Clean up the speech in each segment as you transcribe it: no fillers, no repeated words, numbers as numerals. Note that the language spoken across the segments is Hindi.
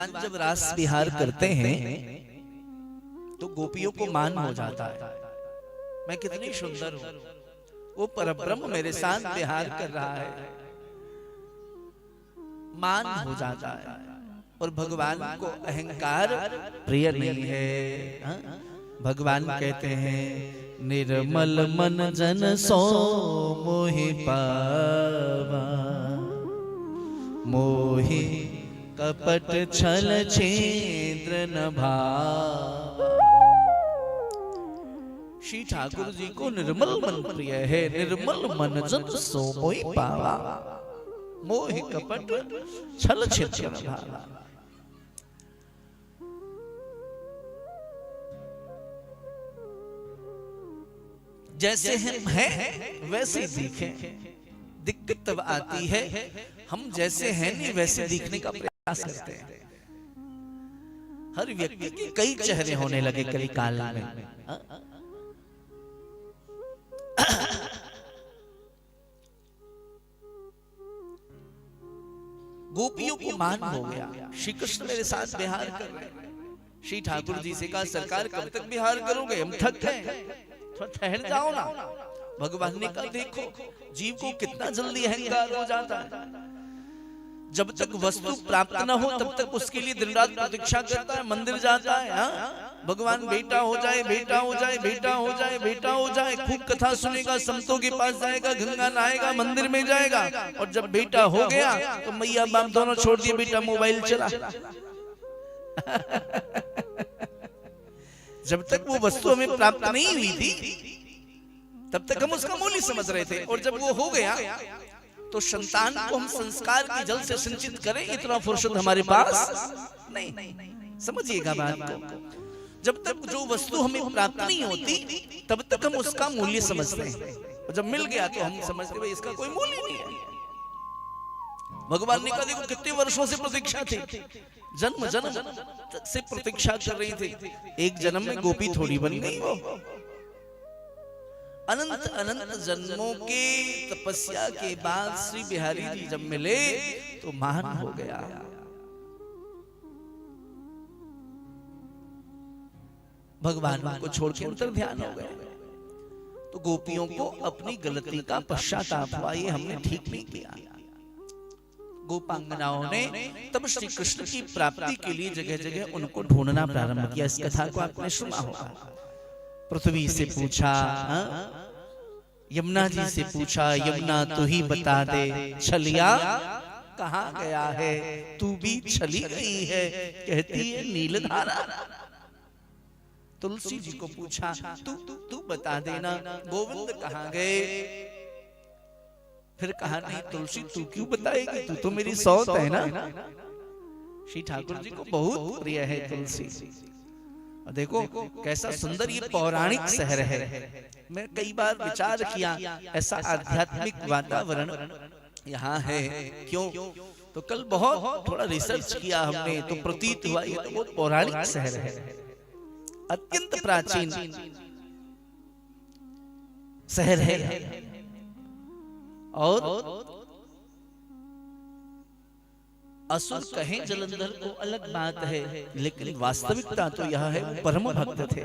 जब रास विहार करते हैं तो गोपियों को मान हो जाता है, मैं कितनी सुंदर हूं, वो परब्रह्म मेरे साथ विहार कर रहा है, मान हो जाता है। और भगवान को अहंकार प्रिय नहीं है। हाँ? भगवान कहते हैं निर्मल मन जन सो मोहि पावा, मोहि कपट छल छेद्र न भावा। श्री ठाकुर जी को निर्मल मन प्रिय है। निर्मल मन जन सो मोहि पावा, मोहि कपट छल छेद्र न भावा। जैसे हम हैं वैसे दिखें। दिक्कत तब आती है हम जैसे हैं नहीं वैसे दिखने का प्रयास करते हैं। हर व्यक्ति के कई चेहरे होने लगे कली काल में। गोपियों को मान हो गया, श्री कृष्ण मेरे साथ विहार कर रहे हैं। श्री ठाकुर जी से कहा सरकार कब तक विहार करोगे, हम थक गए, थोड़ा ठहर जाओ ना। भगवान ने कहा देखो जीव को कितना जल्दी अहंकार हो जाता है। जब तक वस्तु प्राप्त न हो तब तक उसके लिए दिन रात प्रतीक्षा करता है, मंदिर जाता है। हाँ? भगवान बेटा हो जाए, बेटा हो जाए, बेटा हो जाए, बेटा हो जाए, खूब कथा सुनेगा, संतों के पास जाएगा, गंगा नहाएगा, मंदिर में जाएगा। और जब बेटा हो गया तो मैया बाप दोनों छोड़ दिए, बेटा मोबाइल चला। जब तक वो वस्तु हमें प्राप्त नहीं हुई थी तब तक हम उसका मूल्य समझ रहे थे। और जब वो हो गया तो संतान को हम संस्कार के जल से सिंचित करें, इतना फुर्सत हमारे पास नहीं। समझिएगा बात को। जब तक जो वस्तु हमें प्राप्त नहीं होती तब तक हम उसका मूल्य समझते हैं, और जब मिल गया तो हम समझते भाई इसका कोई मूल्य नहीं है। भगवान ने कहा देखो कितने वर्षों से प्रतीक्षा थी, जन्म जन्म से प्रतीक्षा कर रही थी। एक जन्म में गोपी थोड़ी बन गई, वो अनंत अनंत जन्मों के तपस्या के बाद श्री बिहारी जी जब मिले तो महान हो गया। भगवान को छोड़ के अंतर ध्यान हो गए। तो गोपियों को अपनी गलती का पश्चाताप हुआ, ये हमने ठीक नहीं किया। गोपांगनाओं ने तब श्री कृष्ण की प्राप्ति के लिए जगह जगह उनको ढूंढना प्रारंभ किया। इस कथा को आपने सुना होगा। पृथ्वी से पूछा, यमुना जी से पूछा, यमुना तू ही बता दे छलिया कहाँ गया है, तू भी छली गई है, कहती है नीलधारा। तुलसी जी को पूछा, तू बता देना गोविंद कहाँ गए। फिर कहा नहीं तुलसी तू क्यों बताएगी, तू तो मेरी सौत है ना। श्री ठाकुर जी को बहुत प्रिय है तुलसी। देखो कैसा सुंदर ये पौराणिक शहर है। मैं कई बार विचार किया ऐसा आध्यात्मिक वातावरण यहाँ है क्यों। तो कल बहुत थोड़ा रिसर्च किया हमने, तो प्रतीत हुआ ये तो बहुत पौराणिक शहर है, अत्यंत प्राचीन शहर है। और असुर कहें जलंधर को अलग बात है, लेकिन वास्तविकता तो यह है वो परम भक्त थे।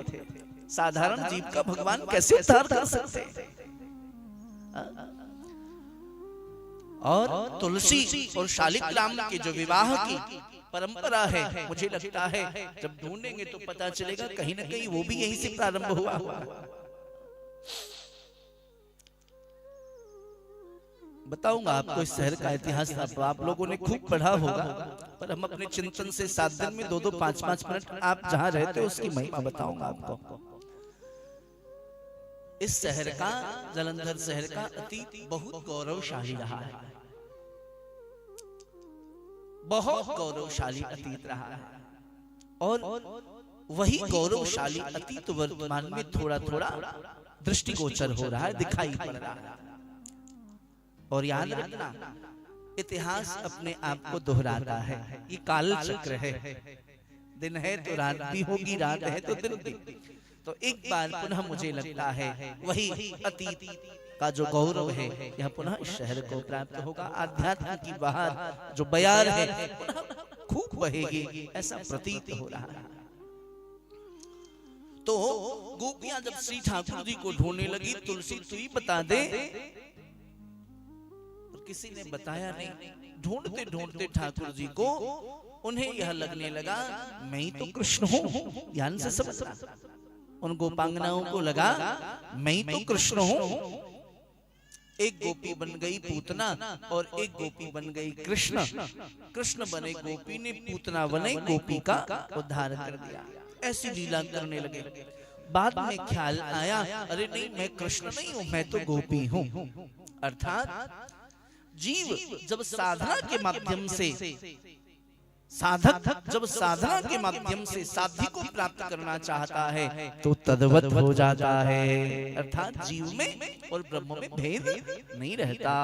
साधारण जीव का भगवान कैसे उद्धार कर सकते। और तुलसी और शालिग्राम के जो विवाह की परंपरा है, मुझे लगता है जब ढूंढेंगे तो पता चलेगा कहीं ना कहीं वो भी यहीं से प्रारंभ हुआ। बताऊंगा आपको इस शहर का इतिहास, आप लोगों ने खूब पढ़ा होगा, पर हम अपने चिंतन से 7 दिन में 2-2, 5-5 मिनट आप जहां रहते हो उसकी महिमा बताऊंगा आपको। इस शहर का, जलंधर शहर का अतीत बहुत गौरवशाली रहा है, बहुत गौरवशाली अतीत रहा है। और वही गौरवशाली अतीत वर्तमान में थोड़ा थोड़ा दृष्टिगोचर हो रहा है, दिखाई पड़ रहा है। और याद रखना इतिहास अपने आप को दोहराता है, ये काल चक्र है। दिन है तो रात भी होगी, रात है तो दिन भी। तो एक बार पुनः मुझे लगता है वही अतीत का जो गौरव है यह पुनः इस शहर को प्राप्त होगा। आध्यात्म की बहार जो बयार है खूब बहेगी, ऐसा प्रतीत हो रहा है। तो गोपियां जब श्री ठाकुर जी को ढूंढने लगी, तुलसी तू ही बता दे, और किसी ने बताया नहीं। ढूंढते ढूंढते ठाकुर जी को उन्हें यह लगने लगा मैं ही तो कृष्ण हूं। ध्यान से समझना, उन गोपांगनाओं को लगा मैं ही तो कृष्ण हूं। एक गोपी बन गई पूतना और एक गोपी बन गई कृष्ण। कृष्ण बने गोपी ने, पूतना बने गोपी का उद्धार कर दिया। ऐसी लीला करने लगे। बाद में ख्याल आया अरे नहीं, मैं कृष्ण नहीं हूं, मैं तो गोपी हूं। अर्थात जीव जब साधना के माध्यम से, साधक जब साधना के माध्यम से साध्य को प्राप्त करना चाहता है तो तद्वत हो जाता है। अर्थात जीव में और ब्रह्म में भेद नहीं रहता।